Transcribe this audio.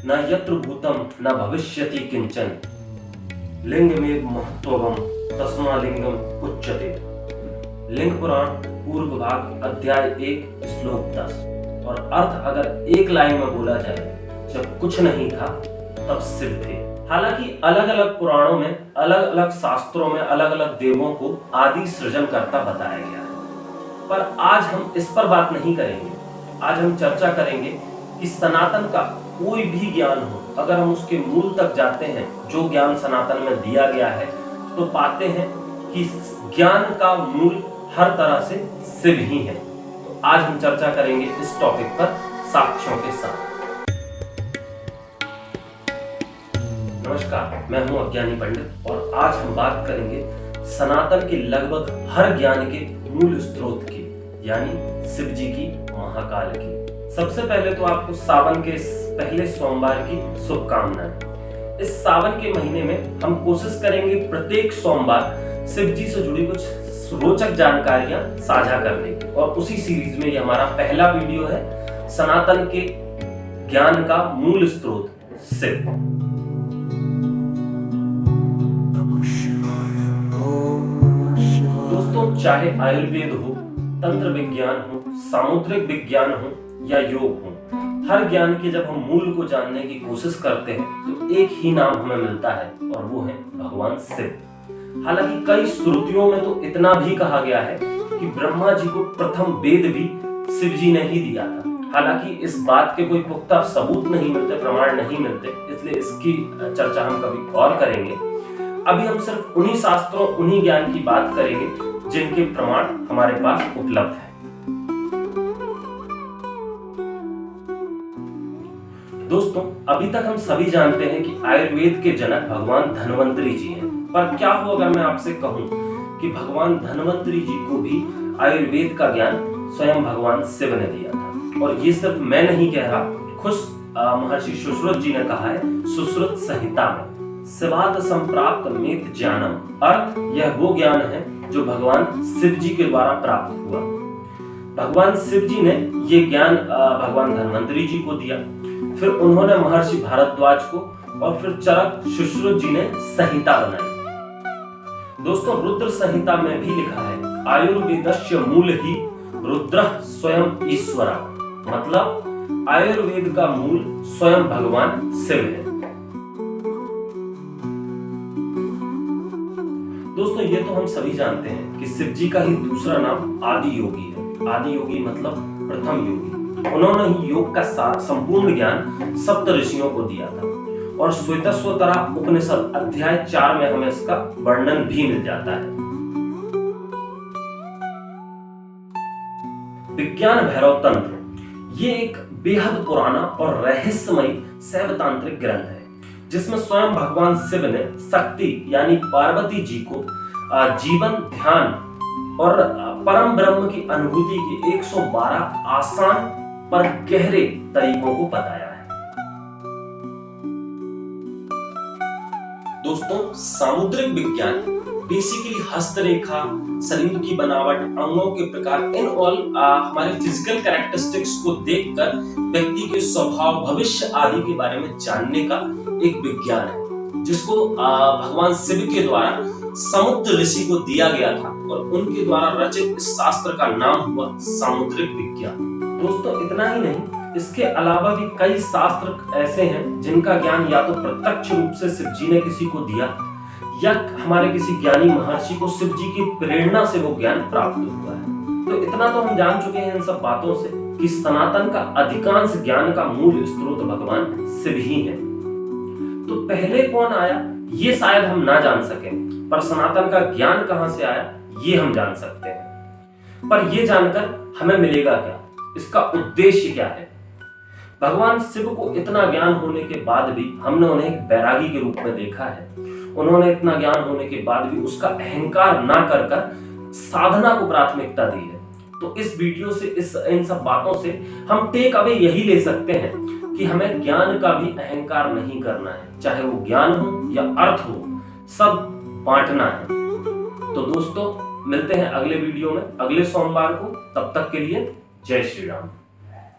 न यत्र भूतम न भविष्यति किंचन लिंगमेव महत्वम तस्मालिंगम उच्यते। लिंग पुराण पूर्व भाग अध्याय 1 श्लोक 10। और अर्थ अगर एक लाइन में बोला जाए, जब कुछ नहीं था तब शिव थे। हालांकि अलग अलग पुराणों में, अलग अलग शास्त्रों में अलग अलग देवों को आदि सृजनकर्ता बताया गया है, पर आज हम इस पर बात नहीं करेंगे। आज हम चर्चा करेंगे कि सनातन का कोई भी ज्ञान हो, अगर हम उसके मूल तक जाते हैं, जो ज्ञान सनातन में दिया गया है, तो पाते हैं कि ज्ञान का मूल हर तरह से शिव ही है। तो आज हम चर्चा करेंगे इस टॉपिक पर साक्ष्यों के साथ। नमस्कार, मैं हूं अज्ञानी पंडित और आज हम बात करेंगे सनातन के लगभग हर ज्ञान के मूल स्रोत की, यानी शिव जी की, महाकाल की। सबसे पहले तो आपको सावन के पहले सोमवार की शुभकामनाएं। इस सावन के महीने में हम कोशिश करेंगे प्रत्येक सोमवार शिव जी से जुड़ी कुछ रोचक जानकारियां साझा करने की, और उसी सीरीज में ये हमारा पहला वीडियो है, सनातन के ज्ञान का मूल स्रोत शिव। दोस्तों, चाहे आयुर्वेद हो, तंत्र विज्ञान हो, सामुद्रिक विज्ञान हो या योग हो, हर ज्ञान के जब हम मूल को जानने की कोशिश करते हैं तो एक ही नाम हमें मिलता है, और वो है भगवान शिव। हालांकि कई श्रुतियों में तो इतना भी कहा गया है कि ब्रह्मा जी को प्रथम वेद भी शिव जी ने ही दिया था। हालांकि इस बात के कोई पुख्ता सबूत नहीं मिलते, प्रमाण नहीं मिलते, इसलिए इसकी चर्चा हम कभी और करेंगे। अभी हम सिर्फ उन्हीं शास्त्रों, उन्हीं ज्ञान की बात करेंगे जिनके प्रमाण हमारे पास उपलब्ध है। दोस्तों, अभी तक हम सभी जानते हैं कि आयुर्वेद के जनक भगवान धन्वंतरी जी हैं, पर क्या हो अगर मैं आपसे कहूं कि भगवान धन्वंतरी जी को भी आयुर्वेद का ज्ञान स्वयं भगवान शिव ने दिया था। और ये सिर्फ मैं नहीं कह रहा, खुद महर्षि सुश्रुत जी ने कहा है सुश्रुत संहिता में, शिवाद संप्राप्त मेत ज्ञानम, अर्थ यह वो ज्ञान है जो भगवान शिव जी के द्वारा प्राप्त हुआ। भगवान शिव जी ने ये ज्ञान भगवान धन्वंतरी जी को दिया, फिर उन्होंने महर्षि भारद्वाज को, और फिर चरक सुश्रुत जी ने संहिता बनाई। दोस्तों, रुद्र संहिता में भी लिखा है आयुर्वेदस्य मूल ही रुद्रः स्वयं ईश्वरा, मतलब आयुर्वेद का मूल स्वयं भगवान शिव है। दोस्तों, ये तो हम सभी जानते हैं कि शिव जी का ही दूसरा नाम आदि योगी है। आदि योगी मतलब प्रथम योगी। उन्होंने ही योग का संपूर्ण ज्ञान सप्त ऋषियों को दिया था, और श्वेतस्वतरा उपनिषद अध्याय 4 में हमें इसका वर्णन भी मिल जाता है। विज्ञान भैरव तंत्र ये एक बेहद पुराना और रहस्यमयी शैव तांत्रिक ग्रंथ है, जिसमें स्वयं भगवान शिव ने शक्ति यानी पार्वती जी को जीवन, ध्यान और परम ब्रह्म की अनुभूति की 112 आसान पर गहरे तरीकों को बताया है। दोस्तों, सामुद्रिक विज्ञान बेसिकली हस्तरेखा, शरीर की बनावट, अंगों के प्रकार, इन ऑल हमारे फिजिकल कैरेक्टरिस्टिक्स को देखकर व्यक्ति के स्वभाव, भविष्य आदि के बारे में जानने का एक विज्ञान है, जिसको भगवान शिव के द्वारा समुद्र ऋषि को दिया गया था, और उनके द्वारा रचित इस शास्त्र का नाम हुआ सामुद्रिक विज्ञान। दोस्तों, इतना ही नहीं, इसके अलावा भी कई शास्त्र ऐसे हैं जिनका ज्ञान या तो प्रत्यक्ष रूप से शिव जी ने किसी को दिया, या हमारे किसी ज्ञानी महर्षि को शिव जी की प्रेरणा से वो ज्ञान प्राप्त हुआ है। तो इतना तो हम जान चुके हैं इन सब बातों से कि सनातन का अधिकांश ज्ञान का मूल स्रोत भगवान शिव ही है। तो पहले कौन आया ये शायद हम ना जान सके, पर सनातन का ज्ञान कहां से आया ये हम जान सकते हैं। पर ये जानकर हमें मिलेगा क्या, इसका उद्देश्य क्या है? भगवान शिव को इतना ज्ञान होने के बाद भी हमने उन्हें एक बैरागी के रूप में देखा है। उन्होंने इतना ज्ञान होने के बाद भी उसका अहंकार ना कर साधना को प्राथमिकता दी है। तो इस वीडियो से, इन सब बातों से हम टेक अवे यही ले सकते हैं कि हमें ज्ञान का भी अहंकार नहीं करना है, चाहे वो ज्ञान हो या अर्थ हो, सब बांटना है। तो दोस्तों, मिलते हैं अगले वीडियो में अगले सोमवार को। तब तक के लिए जय श्री राम।